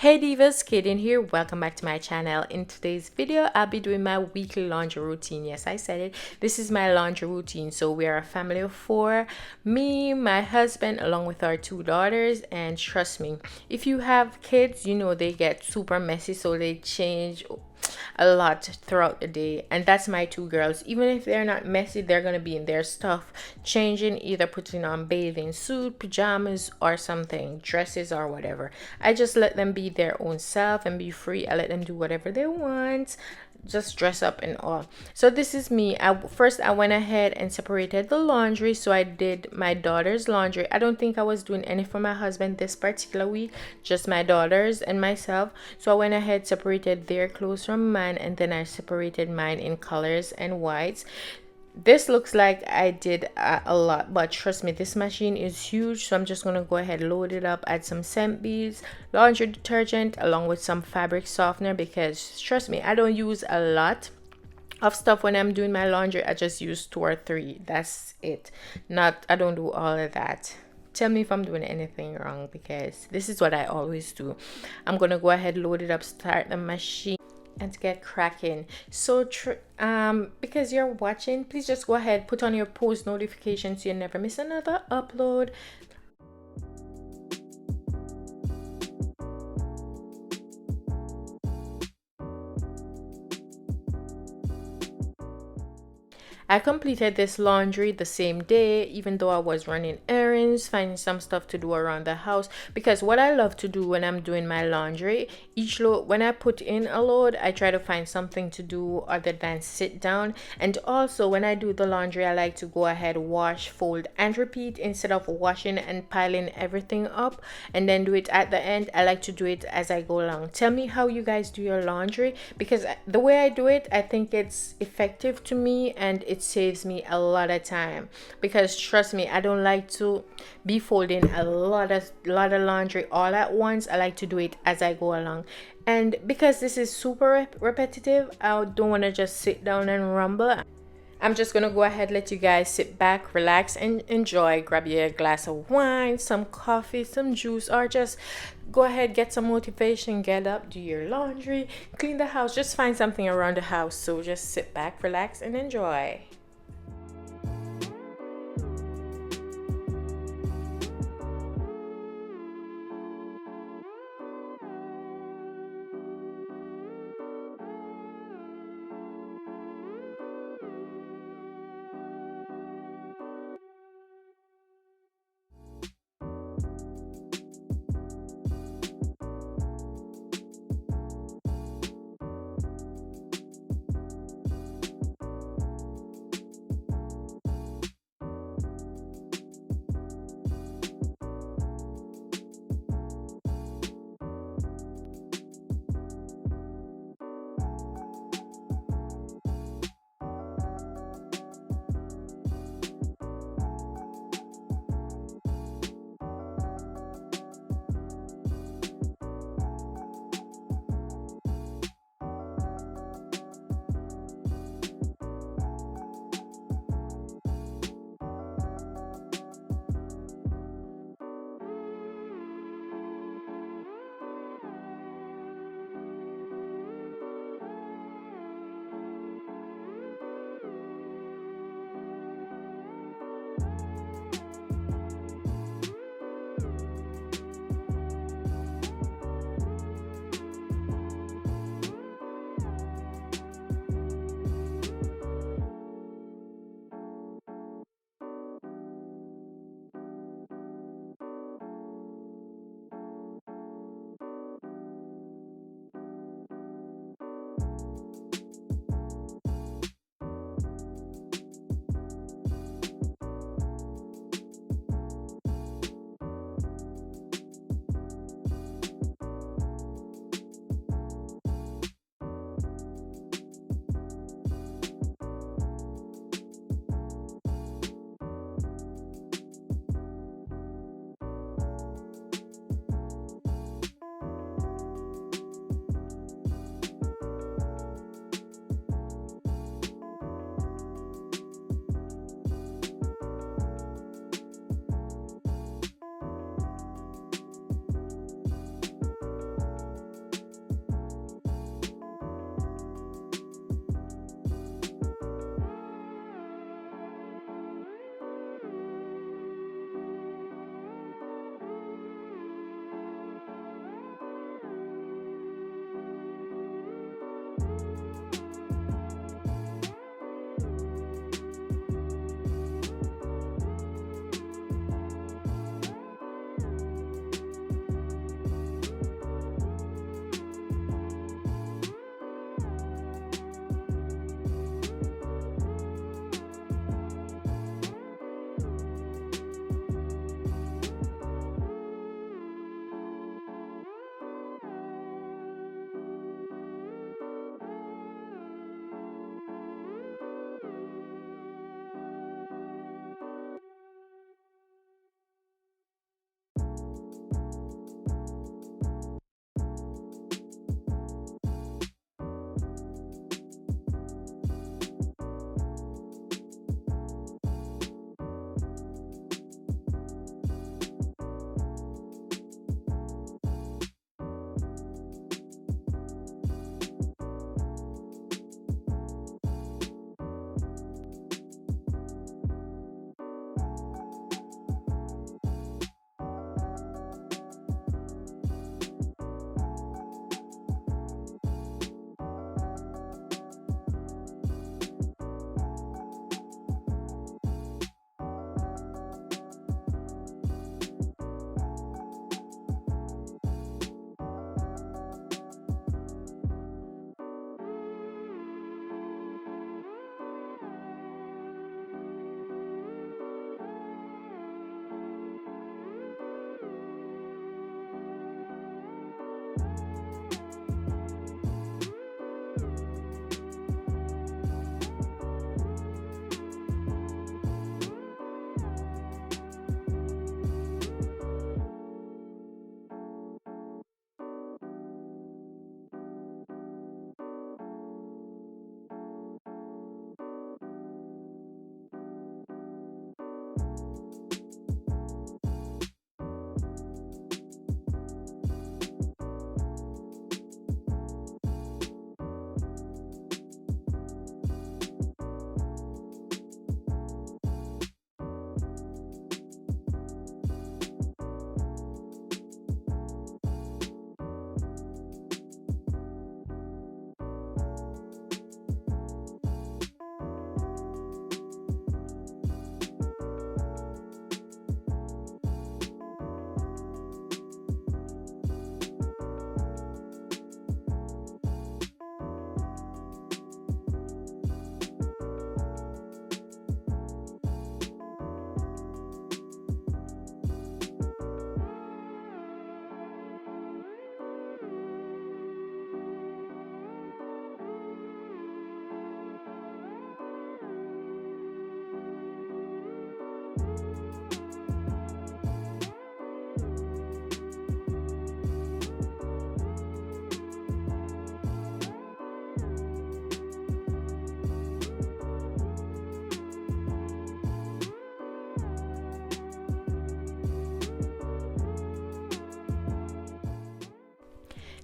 Hey divas, Kaden here. Welcome back to my channel. In today's video, I'll be doing my weekly laundry routine. Yes, I said it. This is my laundry routine. So we are a family of four, me, my husband, along with our two daughters. And trust me, if you have kids, you know they get super messy, so they change a lot throughout the day. And that's my two girls. Even if they're not messy, they're gonna be in their stuff, changing, either putting on bathing suit, pajamas, or something, dresses or whatever. I just let them be their own self and be free. I let them do whatever they want, just dress up and all. So this is me. I went ahead and separated the laundry. So I did my daughter's laundry. I don't think I was doing any for my husband this particular week, just my daughters and myself. So I went ahead, separated their clothes from mine, and then I separated mine in colors and whites. This looks like I did a lot, but trust me, this machine is huge. So I'm just gonna go ahead, load it up, add some scent beads, laundry detergent, along with some fabric softener, because trust me, I don't use a lot of stuff when I'm doing my laundry. I just use 2 or 3. That's it. Not, I don't do all of that. Tell me if I'm doing anything wrong, because this is what I always do. I'm gonna go ahead, load it up, start the machine, and get cracking. So because you're watching, please just go ahead, put on your post notifications so you never miss another upload. I completed this laundry the same day, even though I was running errands, finding some stuff to do around the house. Because what I love to do when I'm doing my laundry, each load, when I put in a load, I try to find something to do other than sit down. And also, when I do the laundry, I like to go ahead, wash, fold, and repeat instead of washing and piling everything up and then do it at the end. I like to do it as I go along. Tell me how you guys do your laundry, because the way I do it, I think it's effective to me and it saves me a lot of time. Because trust me, I don't like to be folding a lot of laundry all at once. I like to do it as I go along. And because this is super repetitive, I don't want to just sit down and rumble. I'm just gonna go ahead, let you guys sit back, relax, and enjoy. Grab you a glass of wine, some coffee, some juice, or just go ahead, get some motivation, get up, do your laundry, clean the house, just find something around the house. So just sit back, relax, and enjoy.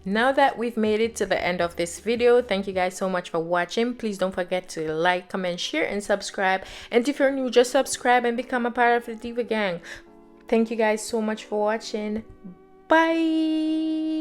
Now that we've made it to the end of this video, thank you guys so much for watching. Please don't forget to like, comment, share, and subscribe. And if you're new, just subscribe and become a part of the Diva Gang. Thank you guys so much for watching. Bye.